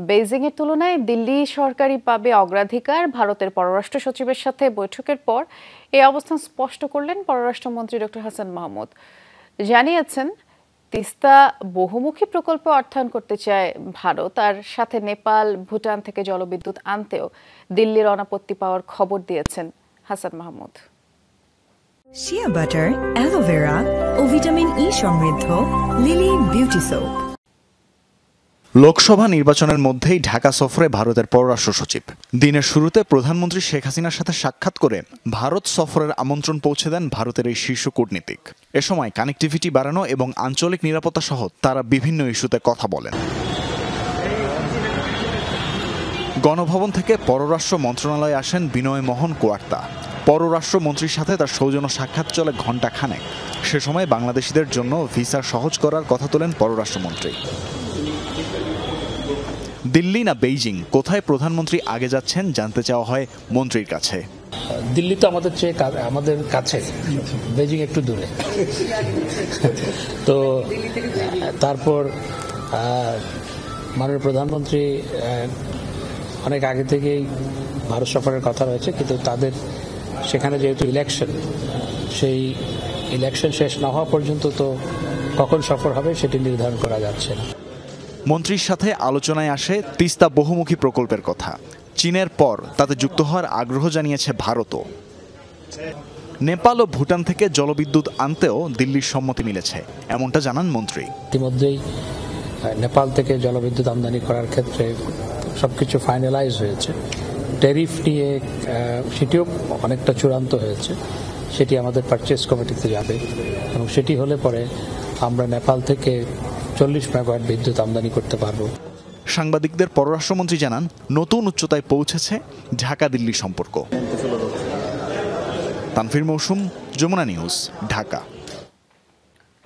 Beijing এর তুলনায় দিল্লি সরকারই পাবে অগ্রাধিকার। ভারতের পররাষ্ট্র সচিবের সাথে বৈঠকের পর এই অবস্থান স্পষ্ট করলেন পররাষ্ট্রমন্ত্রী ডক্টর হাসান মাহমুদ। জানিয়েছেন, তিস্তা বহুমুখী প্রকল্প অর্থায়ন করতে চায় ভারত, আর সাথে নেপাল, ভুটান থেকে জলবিদ্যুৎ আনতেও দিল্লির অনাপত্তি পাওয়ার খবর দিয়েছেন Hasan Mahmud. Shea butter, aloe vera ও ভিটামিন ই সমৃদ্ধ লিলি বিউটি সোপ। লোকসভা নির্বাচনের মধ্যেই ঢাকা সফরে ভারতের পররাষ্ট্র সচিব। দিনের শুরুতে প্রধানমন্ত্রী শেখ হাসিনার সাথে সাক্ষাৎ করে ভারত সফরের আমন্ত্রণ পৌঁছে দেন ভারতের এই শীর্ষ কূটনীতিক। এ সময় কানেক্টিভিটি বাড়ানো এবং আঞ্চলিক নিরাপত্তা সহ তারা বিভিন্ন ইস্যুতে কথা বলেন। গণভবন থেকে পররাষ্ট্র মন্ত্রণালয়ে আসেন বিনয় মোহন কোয়ার্তা। পররাষ্ট্রমন্ত্রীর সাথে তার সৌজন্য সাক্ষাৎ চলে ঘণ্টা খানেক। সে সময় বাংলাদেশিদের জন্য ভিসা সহজ করার কথা তোলেন পররাষ্ট্রমন্ত্রী। দিল্লি না বেইজিং, কোথায় প্রধানমন্ত্রী আগে যাচ্ছেন জানতে চাওয়া হয় মন্ত্রীর কাছে। দিল্লি তো আমাদের কাছে, বেইজিং একটু দূরে। তো তারপর মাননীয় প্রধানমন্ত্রী অনেক আগে থেকেই ভারত সফরের কথা রয়েছে, কিন্তু তাদের সেখানে যেহেতু ইলেকশন, সেই ইলেকশন শেষ না হওয়া পর্যন্ত তো কখন সফর হবে সেটি নির্ধারণ করা যাচ্ছে না। মন্ত্রীর সাথে আলোচনায় আসে তিস্তা বহুমুখী প্রকল্পের কথা। চীনের পর তাতে যুক্ত হওয়ার আগ্রহ জানিয়েছে ভারতও। নেপাল ও ভুটান থেকে জলবিদ্যুৎ আনতেও দিল্লির সম্মতি মিলেছে, এমনটা জানান মন্ত্রী। ইতিমধ্যেই নেপাল থেকে জলবিদ্যুৎ আমদানি করার ক্ষেত্রে সবকিছু ফাইনালাইজ হয়েছে। ট্যারিফ নিয়ে সেটিও অনেকটা চূড়ান্ত হয়েছে, সেটি আমাদের পারচেজ কমিটিতে যাবে এবং সেটি হলে পরে আমরা নেপাল থেকে 40 মেগাওয়াট বিদ্যুৎ আমদানি করতে পারব। সাংবাদিকদের পররাষ্ট্রমন্ত্রী জানান, নতুন উচ্চতায় পৌঁছেছে ঢাকা দিল্লি সম্পর্ক। তানভীর মৌসুম, যমুনা নিউজ, ঢাকা।